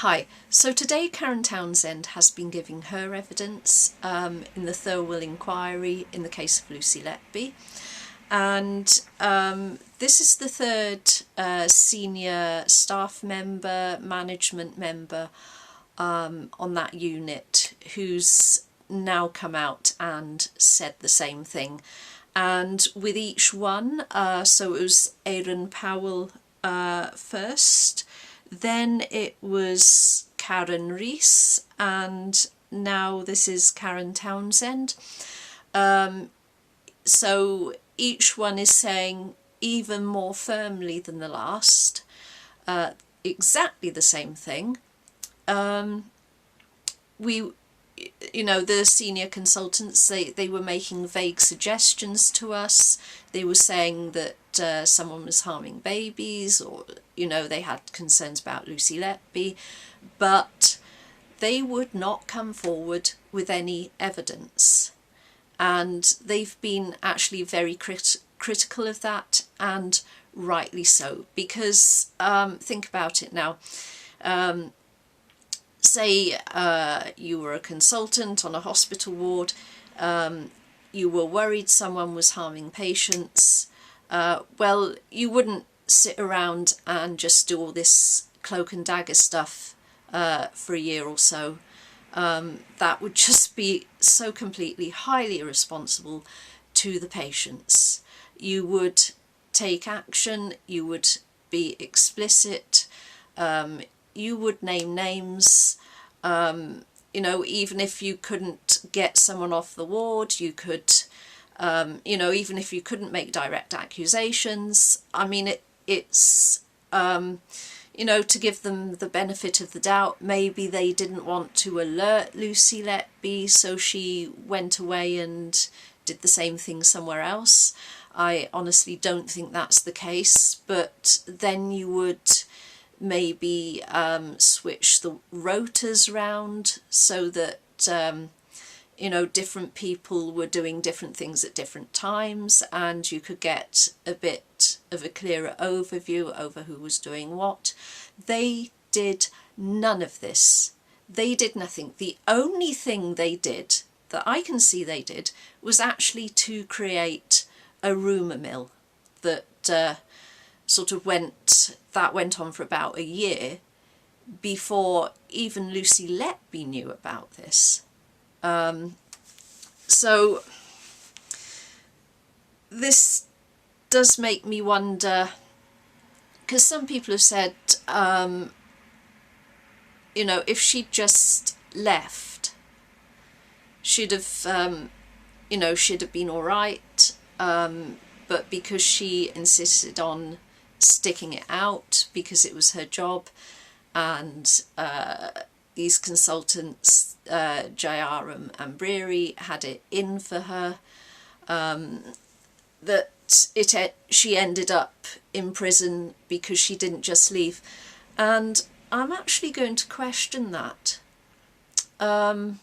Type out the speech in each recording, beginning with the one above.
Hi, so today Karen Townsend has been giving her evidence in the Thirlwell inquiry in the case of Lucy Letby, and this is the third senior staff member, management member on that unit who's now come out and said the same thing. And with each one, so it was Aaron Powell first, then it was Karen Rees, and now this is Karen Townsend. So each one is saying even more firmly than the last exactly the same thing. The senior consultants, they were making vague suggestions to us. They were saying that someone was harming babies, or they had concerns about Lucy Letby, but they would not come forward with any evidence, and they've been actually very critical of that, and rightly so, because think about it now. Say you were a consultant on a hospital ward, you were worried someone was harming patients. Well, you wouldn't sit around and just do all this cloak and dagger stuff for a year or so. That would just be so completely highly irresponsible to the patients. You would take action, you would be explicit, you would name names, even if you couldn't get someone off the ward, you could, even if you couldn't make direct accusations. I mean, it's to give them the benefit of the doubt. Maybe they didn't want to alert Lucy Letby, so she went away and did the same thing somewhere else. I honestly don't think that's the case, but then you would maybe switch the rotas round so that different people were doing different things at different times, and you could get a bit of a clearer overview over who was doing what. They did none of this. They did nothing. The only thing they did, that I can see they did, was actually to create a rumour mill that went on for about a year before even Lucy Letby knew about this. So this does make me wonder, because some people have said, if she'd just left, she'd have been all right, but because she insisted on sticking it out because it was her job, and these consultants, Jayaram and Breary, had it in for her, that she ended up in prison because she didn't just leave. And I'm actually going to question that. Was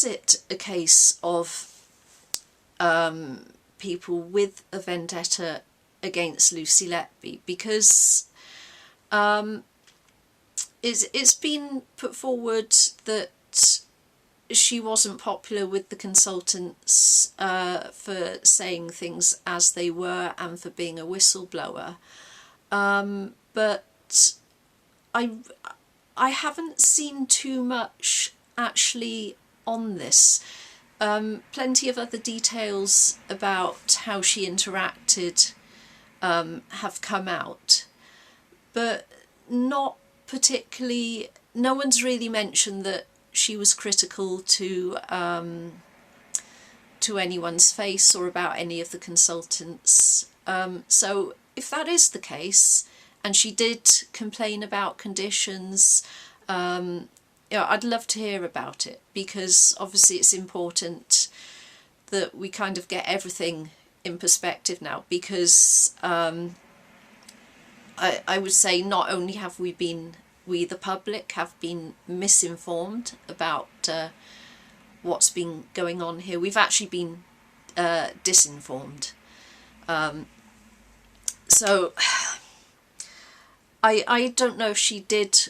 it a case of people with a vendetta against Lucy Letby? Because it's been put forward that she wasn't popular with the consultants for saying things as they were and for being a whistleblower, but I haven't seen too much actually on this. Plenty of other details about how she interacted have come out, but not particularly. No one's really mentioned that she was critical to anyone's face or about any of the consultants. So if that is the case, and she did complain about conditions, I'd love to hear about it, because obviously it's important that we kind of get everything in perspective now, because I would say not only have we, the public, have been misinformed about what's been going on here, we've actually been disinformed. So I don't know if she did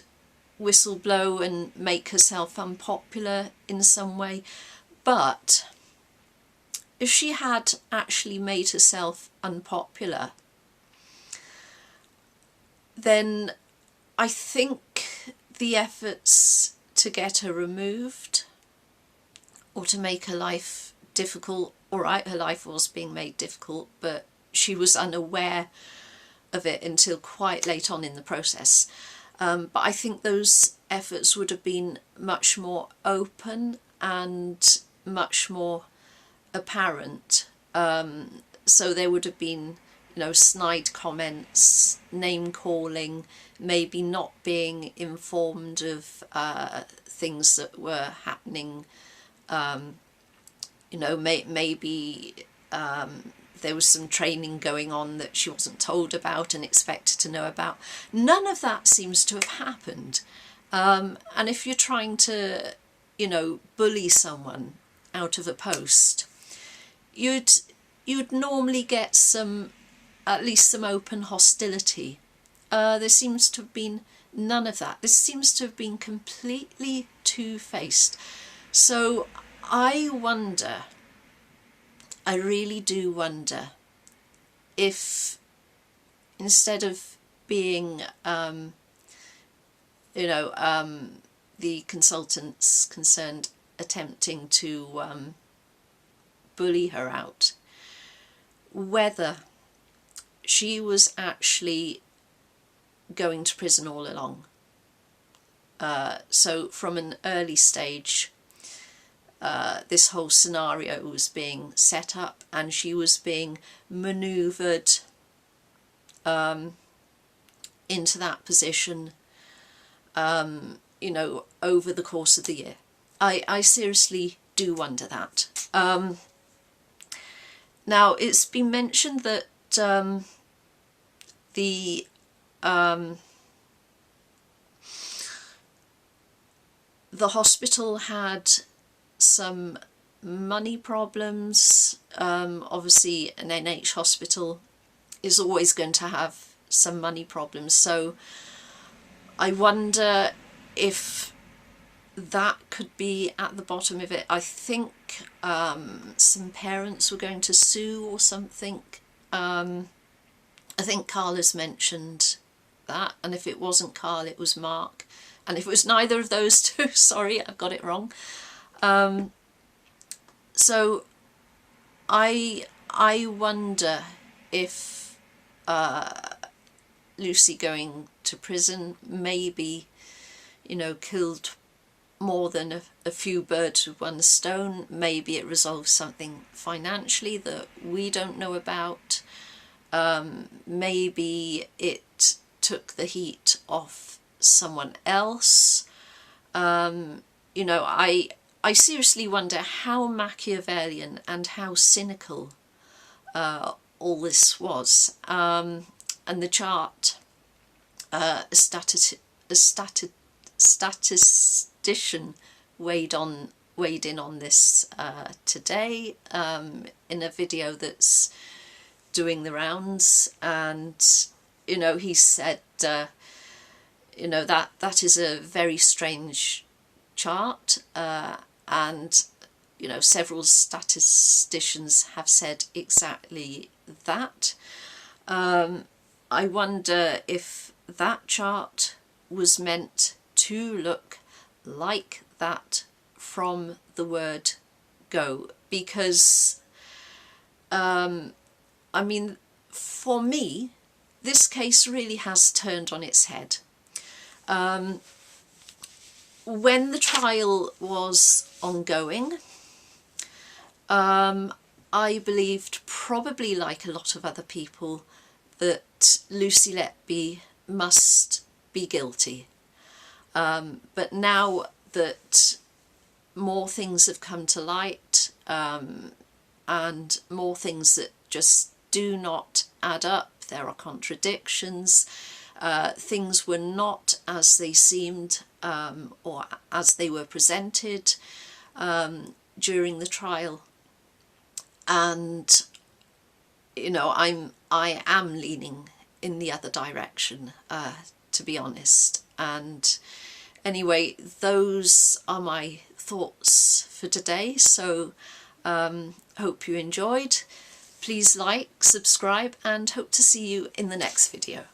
whistleblow and make herself unpopular in some way, but if she had actually made herself unpopular, then I think the efforts to get her removed or to make her life difficult, all right, her life was being made difficult, but she was unaware of it until quite late on in the process. But I think those efforts would have been much more open and much more apparent. So there would have been, you know, snide comments, name calling, maybe not being informed of things that were happening. You know, maybe there was some training going on that she wasn't told about and expected to know about. None of that seems to have happened. And if you're trying to, you know, bully someone out of a post, you'd normally get some, at least some open hostility. There seems to have been none of that. This seems to have been completely two-faced. So I wonder, I really do wonder, if instead of being, you know, the consultants concerned attempting to bully her out, whether she was actually going to prison all along. So from an early stage, this whole scenario was being set up and she was being manoeuvred into that position, you know, over the course of the year. I seriously do wonder that. Now, it's been mentioned that the hospital had some money problems. Obviously an NH hospital is always going to have some money problems, so I wonder if that could be at the bottom of it. I think some parents were going to sue or something. I think Carl has mentioned that, and if it wasn't Carl, it was Mark, and if it was neither of those two, sorry, I've got it wrong. So I wonder if Lucy going to prison maybe, you know, killed more than a few birds with one stone. Maybe it resolves something financially that we don't know about. Maybe it took the heat off someone else. You know, I seriously wonder how Machiavellian and how cynical all this was. And the chart, a statistician weighed in on this today in a video that's doing the rounds, and you know, he said you know, that is a very strange chart, and you know, several statisticians have said exactly that. I wonder if that chart was meant to look like that from the word go, because I mean, for me, this case really has turned on its head. When the trial was ongoing, I believed, probably like a lot of other people, that Lucy Letby must be guilty. But now that more things have come to light, and more things that just do not add up, there are contradictions, things were not as they seemed or as they were presented during the trial, and you know, I am leaning in the other direction to be honest. And anyway, those are my thoughts for today, so hope you enjoyed. Please like, subscribe, and hope to see you in the next video.